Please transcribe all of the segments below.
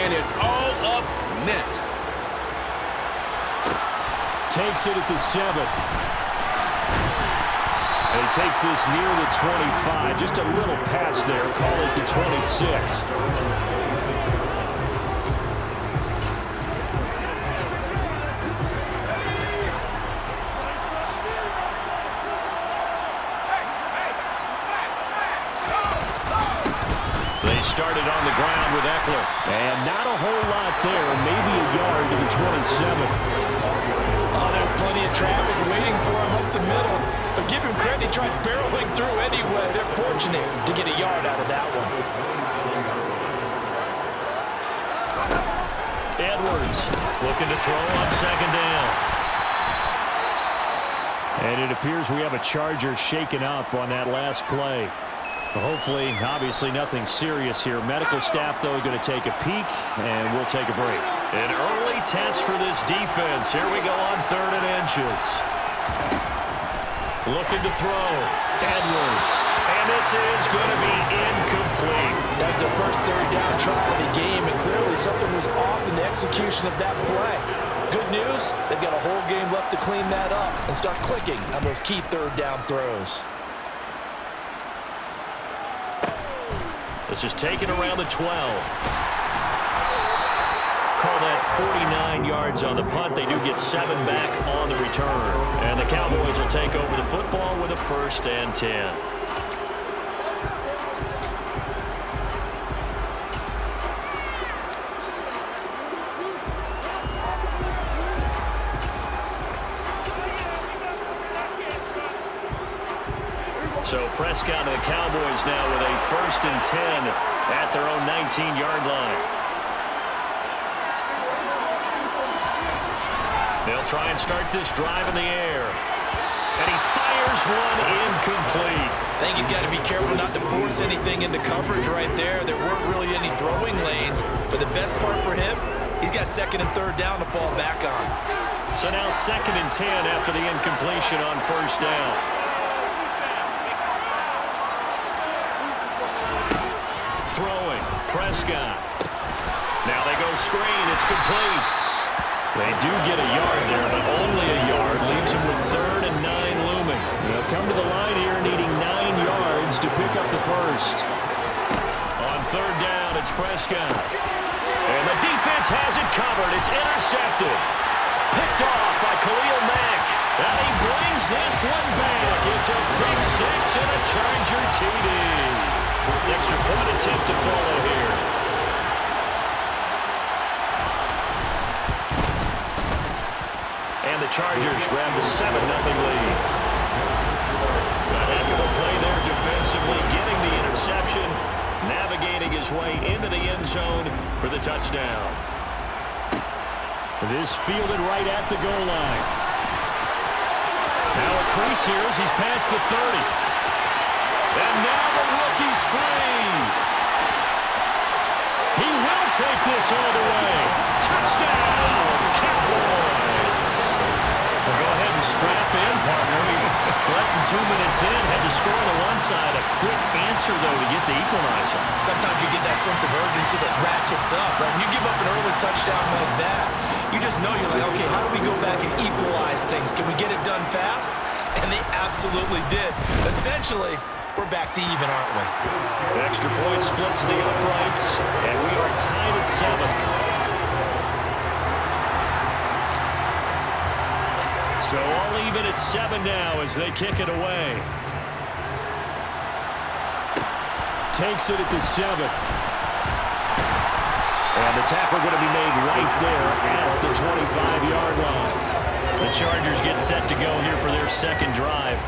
and it's all up next. Takes it at the 7. And he takes this near the 25. Just a little pass there. Call it the 26. They started on the ground with Eckler. And not a whole lot there. Maybe a yard to the 27. Oh, there's plenty of traffic waiting for him up the middle. But give him credit, he tried barreling through anyway. They're fortunate to get a yard out of that one. Edwards looking to throw on second down. And it appears we have a Charger shaken up on that last play. Hopefully, obviously nothing serious here. Medical staff, though, going to take a peek, and we'll take a break. An early test for this defense. Here we go on 3rd and inches. Looking to throw. Edwards. And this is going to be incomplete. That's their first 3rd down try of the game, and clearly something was off in the execution of that play. Good news, they've got a whole game left to clean that up and start clicking on those key 3rd down throws. This is taken around the 12. Call that 49 yards on the punt. They do get 7 back on the return. And the Cowboys will take over the football with a 1st and 10. So Prescott and the Cowboys now with a 1st and 10 at their own 19-yard line. They'll try and start this drive in the air. And he fires one incomplete. I think he's got to be careful not to force anything into coverage right there. There weren't really any throwing lanes. But the best part for him, he's got 2nd and 3rd down to fall back on. So now 2nd and 10 after the incompletion on 1st down. Throwing, Prescott. Now they go screen, it's complete. They do get a yard there, but only a yard. Leaves them with 3rd and 9 looming. They'll come to the line here needing 9 yards to pick up the 1st. On 3rd down, it's Prescott. And the defense has it covered. It's intercepted. Picked off by Khalil Mack. And he brings this one back. It's a big 6 and a Charger TD. Extra point attempt to follow here. And the Chargers grab the 7-0 lead. A heck of a play there defensively, getting the interception, navigating his way into the end zone for the touchdown. This fielded right at the goal line. Now a crease here as he's past the 30. And now the rookie's free. He will take this all the way. Touchdown, Cowboys. Well, go ahead and strap in, partner. Less than 2 minutes in, had to score on the one side. A quick answer, though, to get the equalizer. Sometimes you get that sense of urgency that ratchets up, right? When you give up an early touchdown like that, you just know you're like, okay, how do we go back and equalize things? Can we get it done fast? And they absolutely did. Essentially, we're back to even, aren't we? The extra point splits the uprights, and we are tied at 7. So all even at 7 now as they kick it away. Takes it at the 7. And the tackle going to be made right there at the 25-yard line. The Chargers get set to go here for their 2nd drive.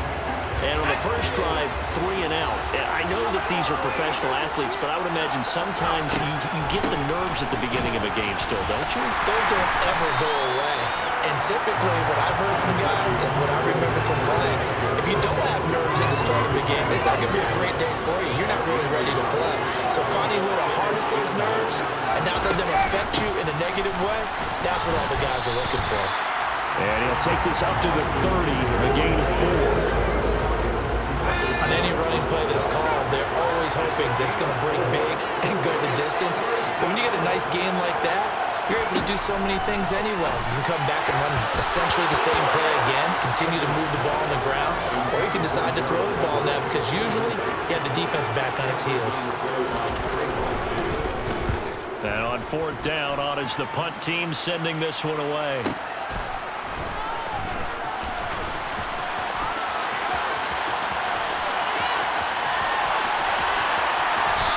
And on the first drive, 3 and out. I know that these are professional athletes, but I would imagine sometimes you get the nerves at the beginning of a game still, don't you? Those don't ever go away. And typically, what I've heard from guys and what I remember from playing, if you don't have nerves at the start of a game, it's not going to be a great day for you. You're not really ready to play. So finding a way to harness those nerves and not let them affect you in a negative way, that's what all the guys are looking for. And he'll take this up to the 30, a gain of 4. On any running play that's called, they're always hoping that it's going to break big and go the the distance. But when you get a nice game like that, you're able to do so many things anyway. You can come back and run essentially the same play again, continue to move the ball on the ground, or you can decide to throw the ball now because usually you have the defense back on its heels. And on fourth down, on is the punt team sending this one away.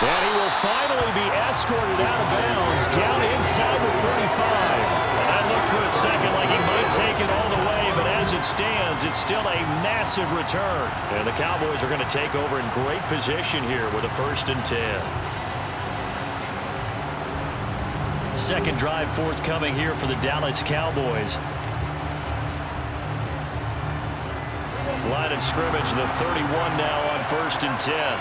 And he will finally be escorted out of bounds down inside the 35. And I looked for a second like he might take it all the way, but as it stands, it's still a massive return. And the Cowboys are going to take over in great position here with a 1st and 10. Second drive forthcoming here for the Dallas Cowboys. Line of scrimmage, the 31 now on 1st and 10.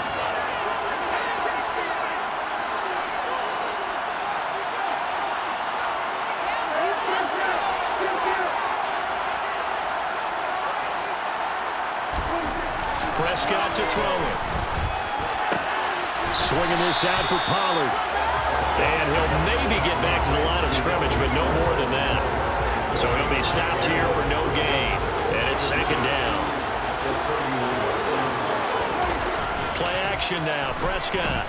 Prescott to throw it. Swinging this out for Pollard. And he'll maybe get back to the line of scrimmage, but no more than that. So he'll be stopped here for no gain. And it's 2nd down. Play action now. Prescott.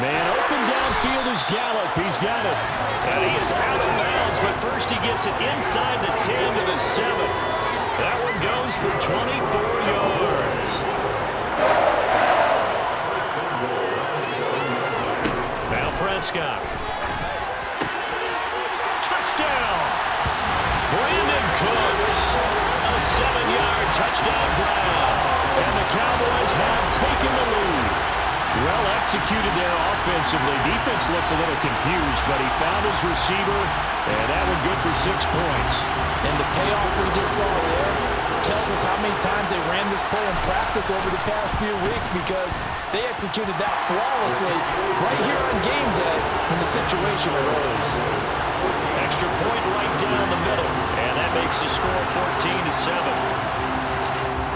Man open downfield is Gallup. He's got it. And he is out of bounds, but first he gets it inside the 10 to the 7. That one goes for 24 yards. Now Prescott. Touchdown. Brandon Cooks. A 7-yard touchdown grab. And the Cowboys have taken the lead. Well executed there offensively. Defense looked a little confused, but he found his receiver, and that one good for 6 points. And the payoff we just saw there tells us how many times they ran this play in practice over the past few weeks because they executed that flawlessly right here on game day when the situation arose. Extra point right down the middle, and that makes the score 14-7.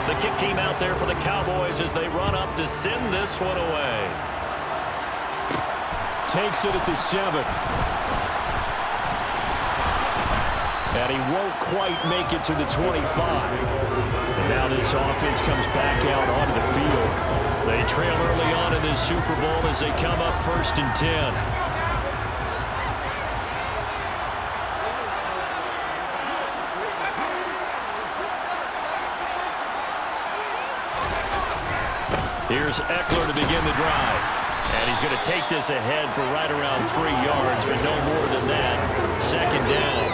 The kick team out there for the Cowboys as they run up to send this one away. Takes it at the 7. And he won't quite make it to the 25. And now this offense comes back out onto the field. They trail early on in this Super Bowl as they come up 1st and 10. Here's Eckler to begin the drive. And he's going to take this ahead for right around 3 yards, but no more than that. 2nd down.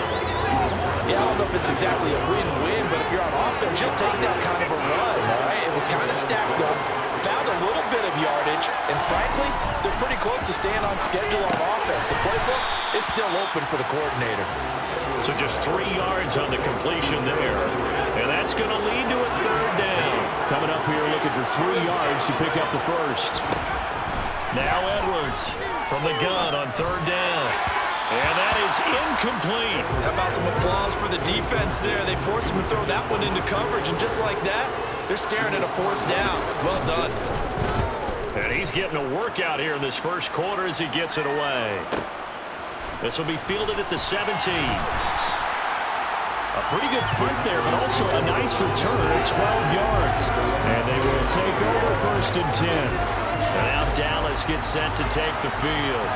Yeah, I don't know if it's exactly a win-win, but if you're on offense, you'll take that kind of a run, all right? It was kind of stacked up, found a little bit of yardage, and frankly, they're pretty close to staying on schedule on offense. The playbook is still open for the coordinator. So just 3 yards on the completion there. And that's going to lead to a 3rd down. Coming up here looking for 3 yards to pick up the 1st. Now Edwards from the gun on 3rd down. And that is incomplete. How about some applause for the defense there? They forced him to throw that one into coverage, and just like that, they're staring at a 4th down. Well done. And he's getting a workout here in this first quarter as he gets it away. This will be fielded at the 17. A pretty good punt there, but also a nice return at 12 yards. And they will take over 1st and 10. And now Dallas gets set to take the field.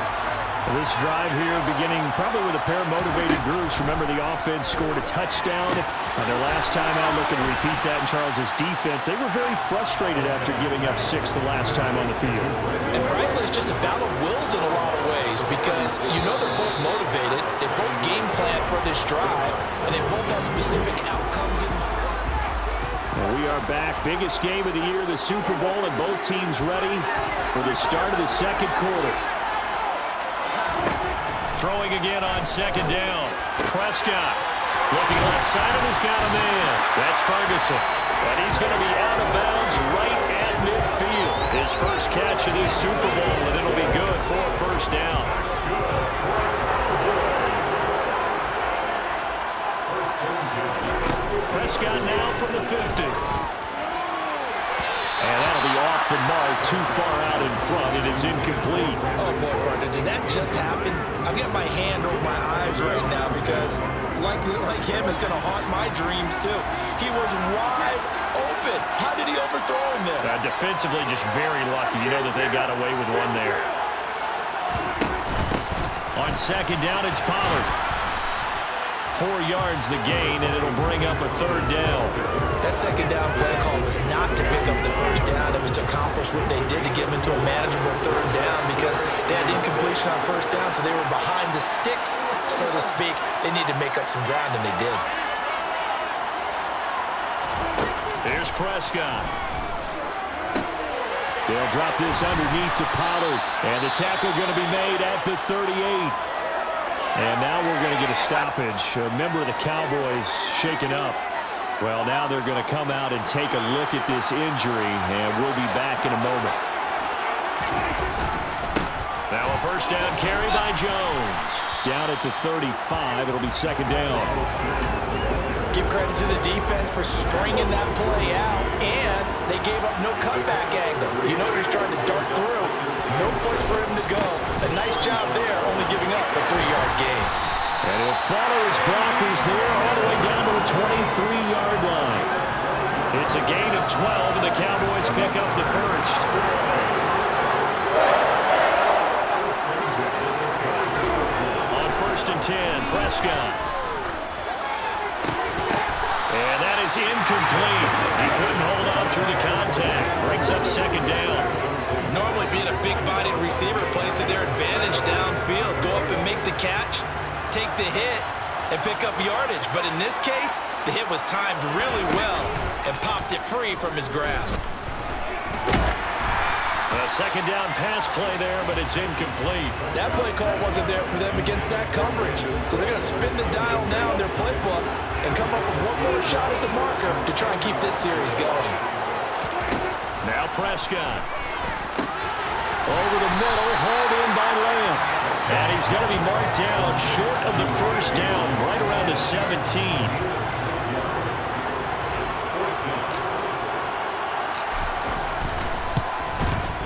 This drive here beginning probably with a pair of motivated groups. Remember, the offense scored a touchdown on their last time out. Looking to repeat that in Charles's defense. They were very frustrated after giving up 6 the last time on the field. And frankly, it's just a battle of wills in a lot of ways because you know they're both motivated. They both game plan for this drive, and they both have specific outcomes. We are back. Biggest game of the year, the Super Bowl, and both teams ready for the start of the 2nd quarter. Throwing again on 2nd down. Prescott looking left side and he's got a man. That's Ferguson. And he's going to be out of bounds right at midfield. His first catch of this Super Bowl, and it'll be good for a 1st down. Prescott now from the 50. And that'll be off the mark, too far out in front, and it's incomplete. Oh, boy, partner, did that just happen? I've got my hand over my eyes right now because, like him, it's going to haunt my dreams, too. He was wide open. How did he overthrow him there? Defensively, just very lucky. You know that they got away with one there. On second down, it's Pollard. 4 yards the gain, and it'll bring up a third down. That second down play call was not to pick up the first down. It was to accomplish what they did to get them into a manageable third down because they had incompletion on first down, so they were behind the sticks, so to speak. They needed to make up some ground, and they did. Here's Prescott. They'll drop this underneath to Pollard, and the tackle going to be made at the 38. And now we're going to get a stoppage. A member of the Cowboys shaken up. Well, now they're going to come out and take a look at this injury, and we'll be back in a moment. Now a first down carry by Jones. Down at the 35, it'll be second down. Give credit to the defense for stringing that play out, and they gave up no cutback angle. You know he's trying to dart through. No place for him to go. A nice job there, only giving up a 3-yard gain. And he'll follow his blockers there all the way down to the 23-yard line. It's a gain of 12, and the Cowboys pick up the first. On first and 10, Prescott. And that is incomplete. He couldn't hold on through the contact. Brings up second down. Normally being a big-bodied receiver plays to their advantage downfield. Go up and make the catch, take the hit, and pick up yardage. But in this case, the hit was timed really well and popped it free from his grasp. A second down pass play there, but it's incomplete. That play call wasn't there for them against that coverage. So they're going to spin the dial now in their playbook and come up with one more shot at the marker to try and keep this series going. Now Prescott. Over the middle, hauled in by Lamb. And he's going to be marked down short of the first down, right around the 17.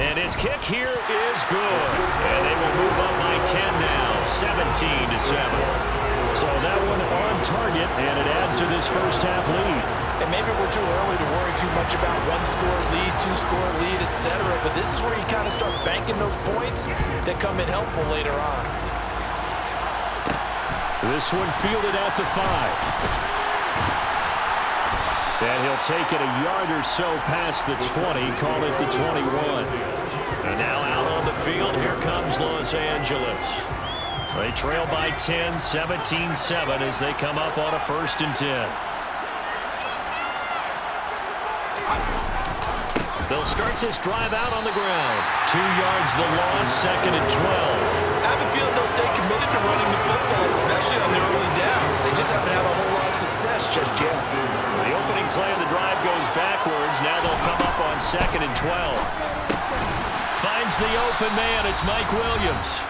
And his kick here is good. And they will move up by 10 now, 17-7. So that one on target, and it adds to this first half lead. And maybe we're too early to worry too much about one-score lead, two-score lead, etc. But this is where you kind of start banking those points that come in helpful later on. This one fielded at the 5. And he'll take it a yard or so past the 20, call it the 21. And now out on the field, here comes Los Angeles. They trail by 10, 17-7 as they come up on a first and 10. They'll start this drive out on the ground. 2 yards the loss, second and 12. I have a feeling they'll stay committed to running the football, especially on the early downs. They just haven't had a whole lot of success just yet. The opening play of the drive goes backwards. Now they'll come up on second and 12. Finds the open man. It's Mike Williams.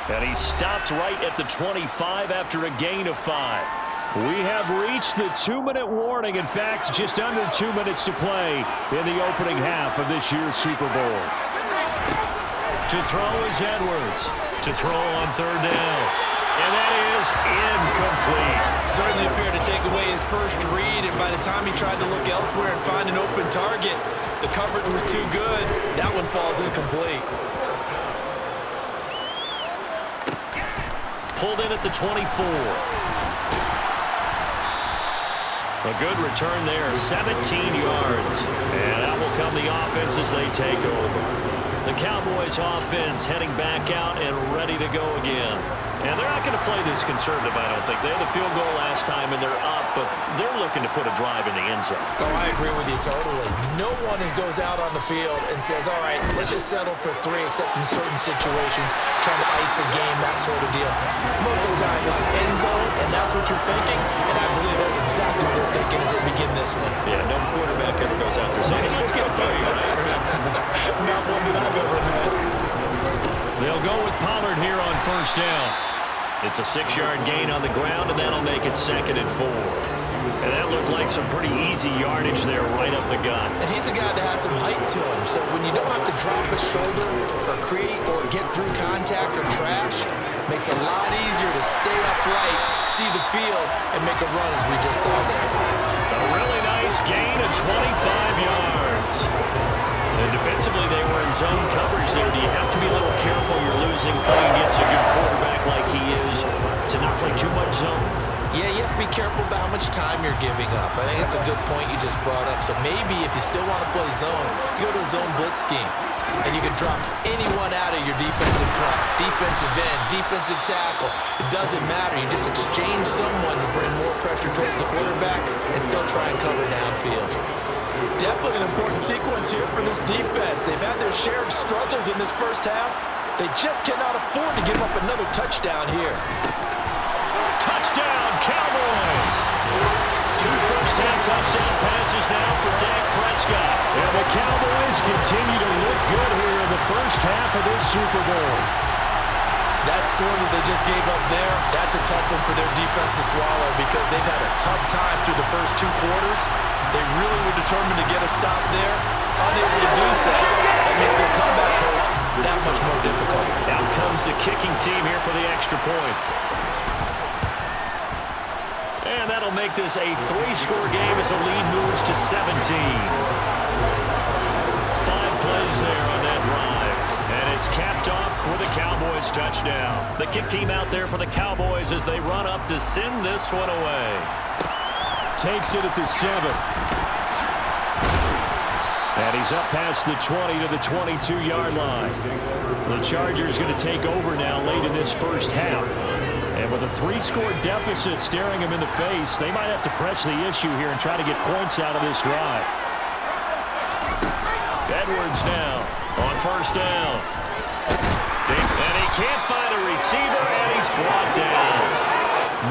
And he stopped right at the 25 after a gain of 5. We have reached the 2-minute warning. In fact, just under 2 minutes to play in the opening half of this year's Super Bowl. To throw is Edwards. To throw on third down. And that is incomplete. Certainly appeared to take away his first read, and by the time he tried to look elsewhere and find an open target, the coverage was too good. That one falls incomplete. Pulled in at the 24. A good return there, 17 yards. And out will come the offense as they take over. The Cowboys offense heading back out and ready to go again. And they're not going to play this conservative, I don't think. They had the field goal last time, and they're up, but they're looking to put a drive in the end zone. Oh, I agree with you totally. No one goes out on the field and says, all right, let's just settle for 3, except in certain situations, trying to ice a game, that sort of deal. Most of the time, it's end zone, and that's what you're thinking, and I believe that's exactly what they're thinking as they begin this one. Yeah, no quarterback ever goes out there saying, hey, let's get 3, right? Not one that I've ever met. They'll go with Pollard here on first down. It's a 6-yard gain on the ground, and that'll make it second and 4. And that looked like some pretty easy yardage there right up the gut. And he's a guy that has some height to him. So when you don't have to drop a shoulder or create or get through contact or trash, makes it a lot easier to stay upright, see the field, and make a run as we just saw there. A really nice gain of 25 yards. And defensively, they were in zone coverage there. Do you have to be a little careful you're losing playing against a good quarterback like he is to not play too much zone? Yeah, you have to be careful about how much time you're giving up. I think it's a good point you just brought up. So maybe if you still want to play zone, you go to a zone blitz scheme. And you can drop anyone out of your defensive front, defensive end, defensive tackle. It doesn't matter. You just exchange someone to bring more pressure towards the quarterback and still try and cover downfield. Definitely an important sequence here for this defense. They've had their share of struggles in this first half. They just cannot afford to give up another touchdown here. Touchdown, Cowboys! 2 first-half touchdown passes now for Dak Prescott. And the Cowboys continue to look good here in the first half of this Super Bowl. That score that they just gave up there, that's a tough one for their defense to swallow because they've had a tough time through the first 2 quarters. They really were determined to get a stop there, unable to do so. That makes their comeback hopes that much more difficult. Out comes the kicking team here for the extra point. And that'll make this a 3-score game as the lead moves to 17. 5 plays there on that drive. And it's capped off for the Cowboys touchdown. The kick team out there for the Cowboys as they run up to send this one away. Takes it at the 7. And he's up past the 20 to the 22-yard line. The Chargers going to take over now late in this first half. And with a 3-score deficit staring him in the face, they might have to press the issue here and try to get points out of this drive. Edwards now on first down. And he can't find a receiver, and he's brought down.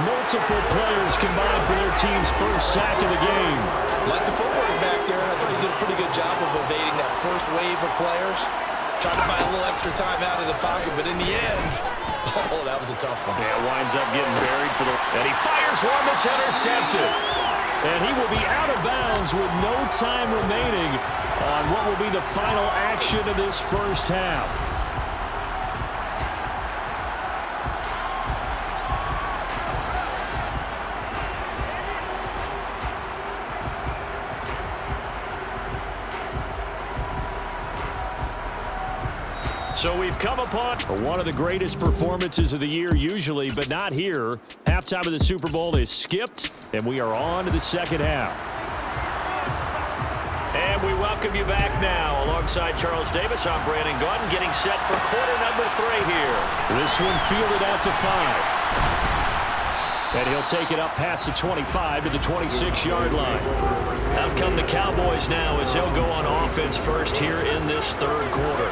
Multiple players combined for their team's first sack of the game. Like the footwork back there, and I thought he did a pretty good job of evading that first wave of players. Trying to buy a little extra time out of the pocket, but in the end, oh, that was a tough one. Yeah, winds up getting buried for the... And he fires one that's intercepted. And he will be out of bounds with no time remaining on what will be the final action of this first half. So we've come upon one of the greatest performances of the year usually, but not here. Halftime of the Super Bowl is skipped, and we are on to the second half. And we welcome you back now. Alongside Charles Davis, I'm Brandon Gaudin, getting set for quarter number 3 here. This one fielded out to 5. And he'll take it up past the 25 to the 26-yard line. Out come the Cowboys now as they'll go on offense first here in this third quarter.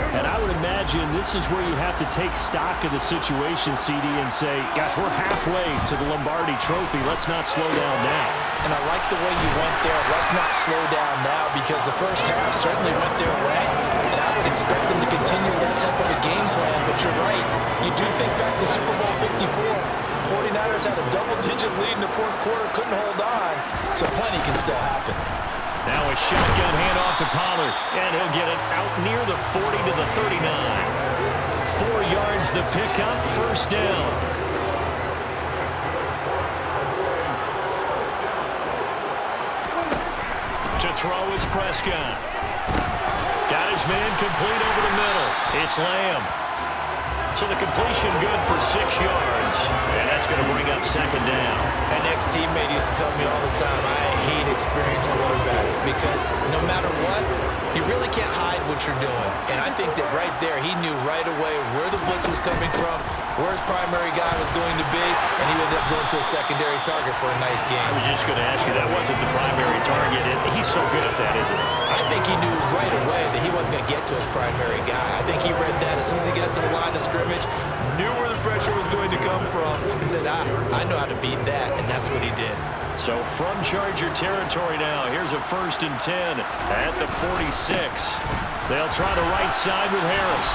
And I would imagine this is where you have to take stock of the situation, CD, and say, gosh, we're halfway to the Lombardi Trophy. Let's not slow down now. And I like the way you went there. Let's not slow down now because the first half certainly went their way. And I would expect them to continue that type of a game plan. But you're right. You do think back to Super Bowl 54. 49ers had a double-digit lead in the fourth quarter, couldn't hold on. So plenty can still happen. Now a shotgun handoff to Pollard, and he'll get it out near the 40 to the 39. 4 yards the pickup, first down. To throw is Prescott. Got his man complete over the middle. It's Lamb. So the completion good for 6 yards, and that's going to bring up second down. An ex-teammate used to tell me all the time, I hate experienced quarterbacks because no matter what, you really can't hide what you're doing. And I think that right there, he knew right away where the blitz was coming from, where his primary guy was going to be, and he ended up going to a secondary target for a nice game. I was just going to ask you, that wasn't the primary target, and he's so good at that, isn't he? I think he knew right away that he wasn't going to get to his primary guy. I think he read that as soon as he got to the line of scrimmage, knew where the pressure was going to come from, and said, I know how to beat that, and that's what he did. So from Charger territory now, here's a 1st and 10 at the 46. They'll try the right side with Harris,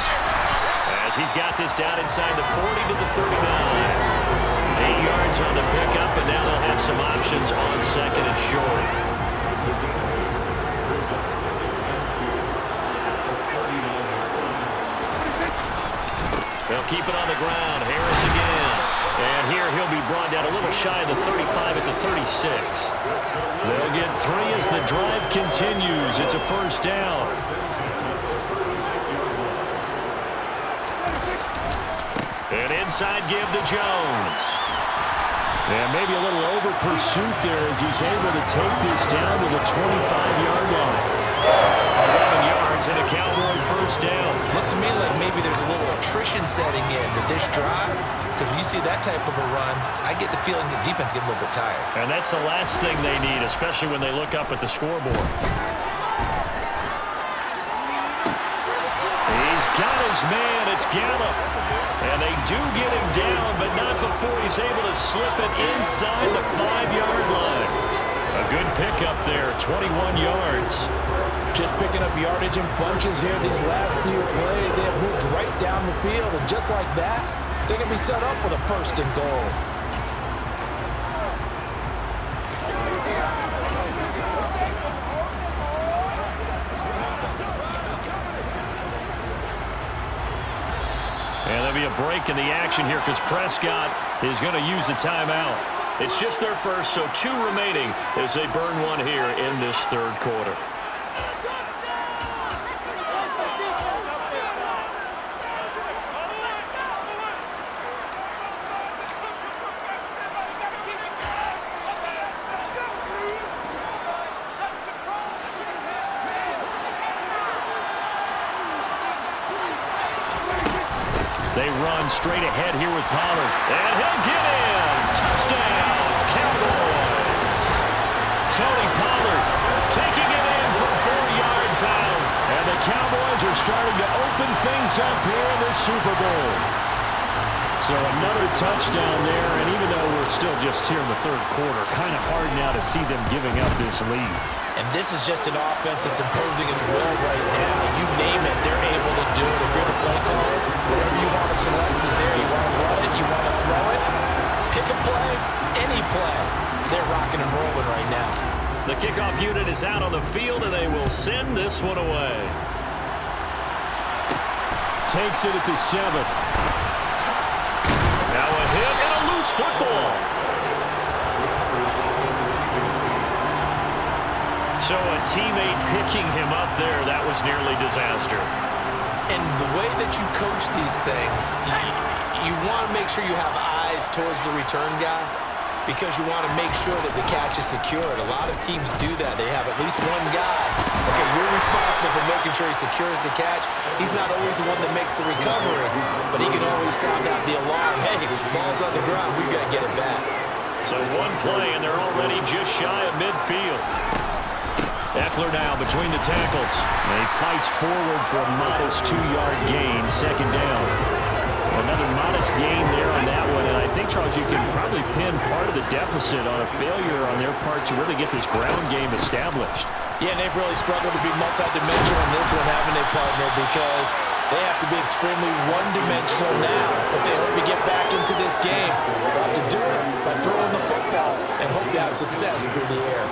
as he's got this down inside the 40 to the 39. 8 yards on the pickup, and now they'll have some options on second and short. They'll keep it on the ground. Harris again. And here he'll be brought down a little shy of the 35 at the 36. They'll get 3 as the drive continues. It's a first down. An inside give to Jones. And maybe a little over pursuit there as he's able to take this down to the 25-yard line. 11 yards and a Cowboy first down. Looks to me like maybe there's a little attrition setting in with this drive, because when you see that type of a run, I get the feeling the defense getting a little bit tired. And that's the last thing they need, especially when they look up at the scoreboard. He's got his man. It's Gallup. And they do get him down, but not before he's able to slip it inside the 5-yard line. A good pickup there, 21 yards. Just picking up yardage in bunches here these last few plays. They have moved right down the field, and just like that, they can be set up with a first and goal. And there'll be a break in the action here because Prescott is going to use a timeout. It's just their first, so 2 remaining as they burn one here in this third quarter. They run straight ahead here with Pollard. And he'll get in. Touchdown, Cowboys. Tony Pollard taking it in from 4 yards out. And the Cowboys are starting to open things up here in the Super Bowl. So another touchdown there, and even though we're still just here in the third quarter, kind of hard now to see them giving up this lead. And this is just an offense that's imposing its will right now. You name it, they're able to do it. If you're the play caller, whatever you want to select is there. You want to run it, you want to throw it, pick a play, any play. They're rocking and rolling right now. The kickoff unit is out on the field, and they will send this one away. Takes it at the 7. Now a hit and a loose football. So a teammate picking him up there, that was nearly disaster. And the way that you coach these things, you want to make sure you have eyes towards the return guy because you want to make sure that the catch is secured. A lot of teams do that. They have at least one guy. Okay, you're responsible for making sure he secures the catch. He's not always the one that makes the recovery, but he can always sound out the alarm. Hey, ball's on the ground. We've got to get it back. So one play, and they're already just shy of midfield. Eckler now between the tackles. And he fights forward for a modest 2-yard gain, second down. Another modest gain there on that one, and I think, Charles, you can probably pin part of the deficit on a failure on their part to really get this ground game established. Yeah, and they've really struggled to be multidimensional in this one, haven't they, partner? Because they have to be extremely one-dimensional now. If they hope to get back into this game, they'll have to do it by throwing the football and hope to have success through the air.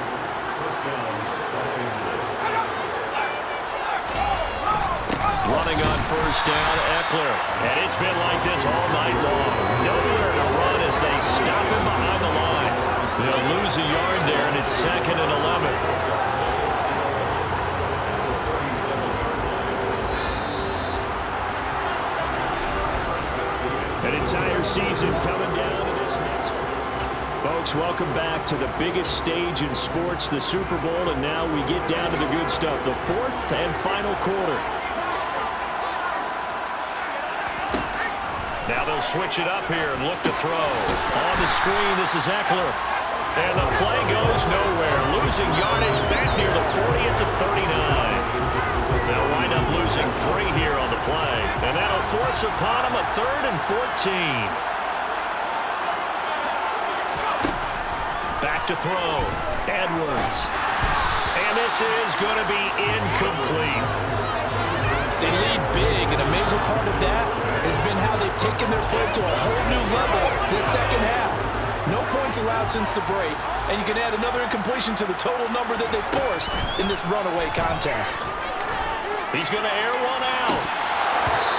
Running on first down, Eckler. And it's been like this all night long. Nowhere to run as they stop him behind the line. They'll lose a yard there, and it's 2nd and 11. An entire season coming down to this next. Folks, welcome back to the biggest stage in sports, the Super Bowl, and now we get down to the good stuff, the 4th and final quarter. Now they'll switch it up here and look to throw. On the screen, this is Eckler. And the play goes nowhere. Losing yardage back near the 40 at the 39. They'll wind up losing 3 here on the play. And that'll force upon them a 3rd and 14. Back to throw. Edwards. And this is going to be incomplete. They lead big in a major part of that has been how they've taken their play to a whole new level this second half. No points allowed since the break, and you can add another incompletion to the total number that they forced in this runaway contest. He's going to air one out.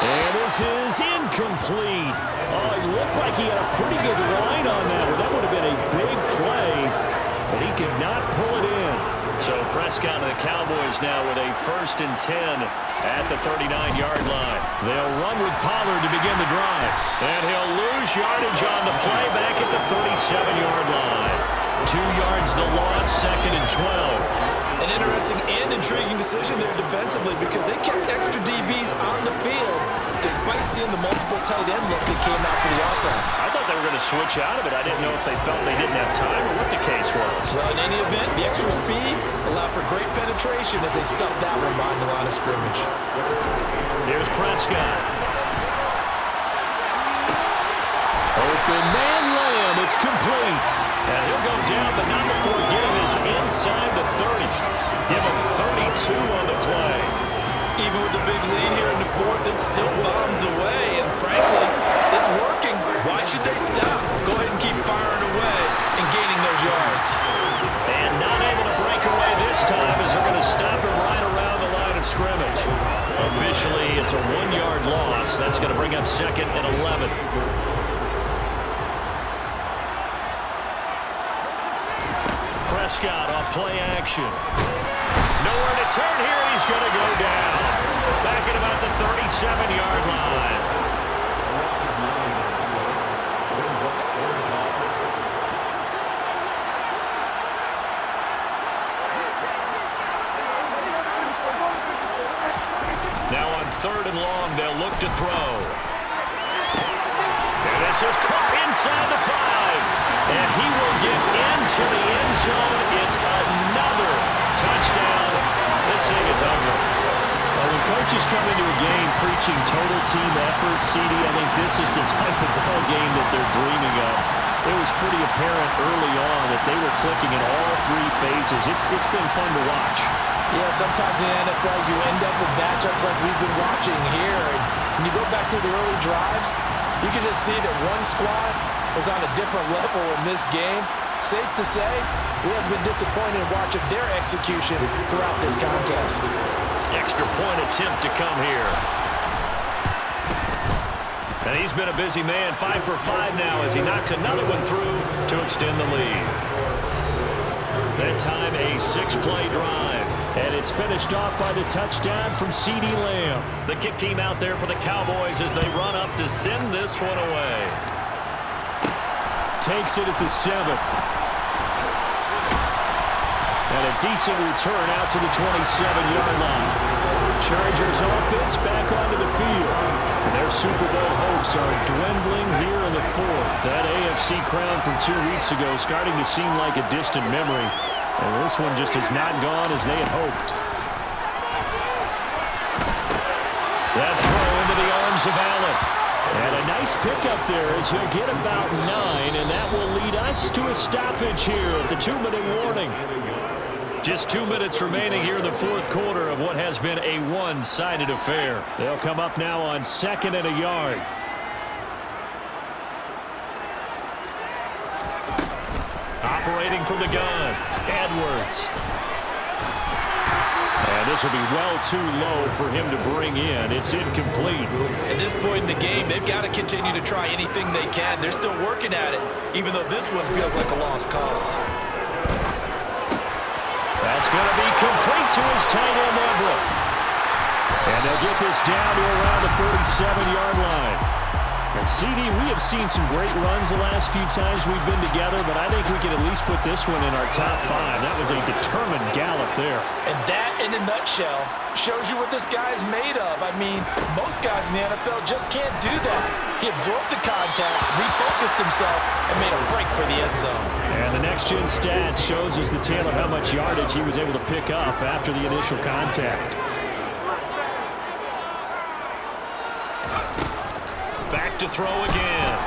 And this is incomplete. Oh, it looked like he had a pretty good line on that. Well, that would have been a big play, but he could not pull it in. So Prescott and the Cowboys now with a 1st and 10 at the 39-yard line. They'll run with Pollard to begin the drive. And he'll lose yardage on the play back at the 37-yard line. 2 yards the loss, 2nd and 12. An interesting and intriguing decision there defensively because they kept extra DBs on the field despite seeing the multiple tight end look that came out for the offense. I thought they were going to switch out of it. I didn't know if they felt they didn't have time or what the case was. Well, in any event, the extra speed allowed for great penetration as they stuffed that one behind the line of scrimmage. Here's Prescott. Open man Lamb. It's complete. And he'll go down, but not before getting this inside the 30. Give him 32 on the play. Even with the big lead here in the 4th, it still bombs away. And frankly, it's working. Why should they stop? Go ahead and keep firing away and gaining those yards. And not able to break away this time as they're going to stop him right around the line of scrimmage. Officially, it's a 1-yard loss. That's going to bring up 2nd and 11. Prescott off play action. Nowhere to turn here, and he's going to go down. Back at about the 37-yard line. Now on 3rd and long, they'll look to throw. And this is caught inside the 5. And he will get into the end zone. It's another touchdown. This thing is ugly. Well, when coaches come into a game preaching total team effort, CD, I think this is the type of ball game that they're dreaming of. It was pretty apparent early on that they were clicking in all 3 phases. It's been fun to watch. Yeah, sometimes in the NFL you end up with matchups like we've been watching here. And when you go back to the early drives, you can just see that one squad was on a different level in this game. Safe to say, we have been disappointed in watching their execution throughout this contest. Extra point attempt to come here. And he's been a busy man, 5 for 5 now as he knocks another one through to extend the lead. That time a 6-play drive. And it's finished off by the touchdown from CeeDee Lamb. The kick team out there for the Cowboys as they run up to send this one away. Takes it at the 7. And a decent return out to the 27-yard line. Chargers offense back onto the field. And their Super Bowl hopes are dwindling here in the 4th. That AFC crown from 2 weeks ago starting to seem like a distant memory. And this one just has not gone as they had hoped. That throw into the arms of Allen. And a nice pickup there as he'll get about 9, and that will lead us to a stoppage here at the 2-minute warning. Just 2 minutes remaining here in the 4th quarter of what has been a one-sided affair. They'll come up now on 2nd and a yard. Operating from the gun, Edwards. And this will be well too low for him to bring in. It's incomplete. At this point in the game, they've got to continue to try anything they can. They're still working at it, even though this one feels like a lost cause. That's going to be complete to his tight end, Everett. And they'll get this down to around the 47-yard line. And CD, we have seen some great runs the last few times we've been together, but I think we can at least put this one in our top 5. That was a determined gallop there. And that, in a nutshell, shows you what this guy's made of. I mean, most guys in the NFL just can't do that. He absorbed the contact, refocused himself, and made a break for the end zone. And the next-gen stats shows us the tale of how much yardage he was able to pick up after the initial contact. Back to throw again.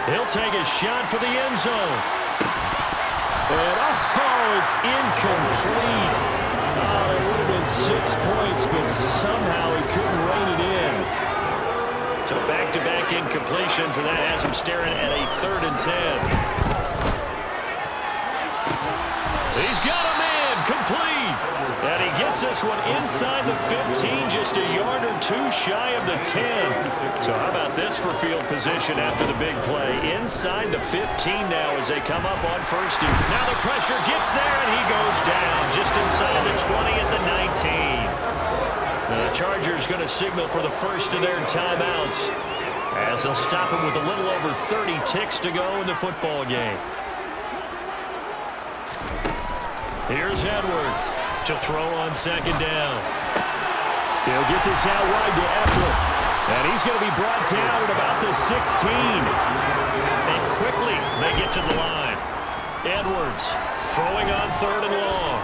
He'll take a shot for the end zone. And, oh, it's incomplete. Oh, it would have been than 6 points, but somehow he couldn't rein it in. So back-to-back incompletions, and that has him staring at a 3rd and 10. He's got a man, complete. And he gets this one inside the 15, just a yard or two shy of the 10. So how about this for field position after the big play? Inside the 15 now as they come up on 1st. And now the pressure gets there, and he goes down just inside the 20 at the 19. The Chargers going to signal for the first of their timeouts as they'll stop him with a little over 30 ticks to go in the football game. Here's Edwards to throw on 2nd down. He'll get this out wide to Eckler. And he's going to be brought down at about the 16. And quickly they get to the line. Edwards throwing on 3rd and long.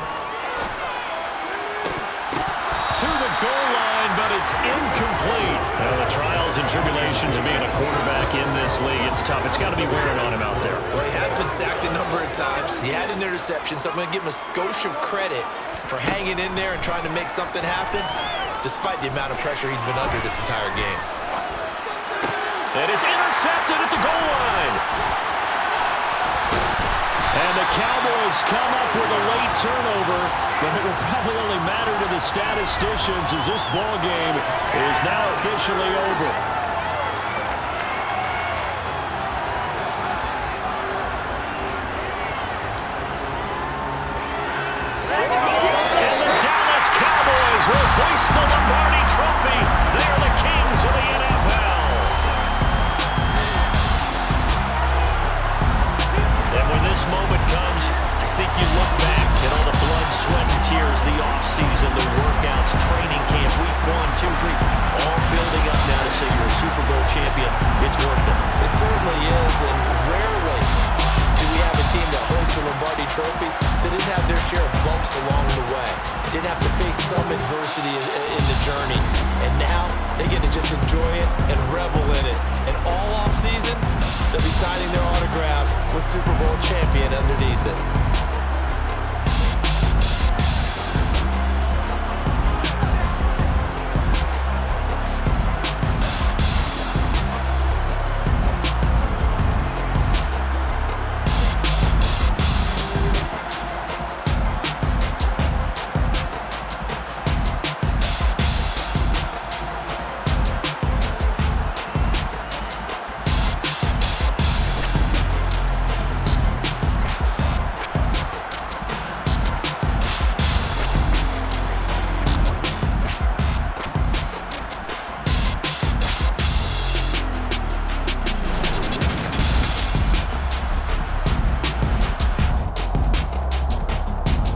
To the goal line, but it's incomplete. Now, the trials and tribulations of being a quarterback in this league, it's tough. It's got to be wearing on him out there. Well, he has been sacked a number of times. He had an interception, so I'm going to give him a skosh of credit for hanging in there and trying to make something happen, despite the amount of pressure he's been under this entire game. And it's intercepted at the goal line. And the Cowboys come up with a late turnover, but it will probably only matter to the statisticians as this ball game is now officially over. And the Dallas Cowboys will hoist the Lombardi Trophy. They are the kings of the NFL. And when this moment comes, I think you look back at all the blood, sweat, and tears, the offseason, the workouts, training camp, week 1, 2, 3, all building up now to say you're a Super Bowl champion. It's worth it. It certainly is, and rarely do we have a team that hoists the Lombardi Trophy that didn't have their share of bumps along the way, didn't have to face some adversity in the journey, and now they get to just enjoy it and revel in it. And all offseason, they'll be signing their autographs with Super Bowl champion underneath it.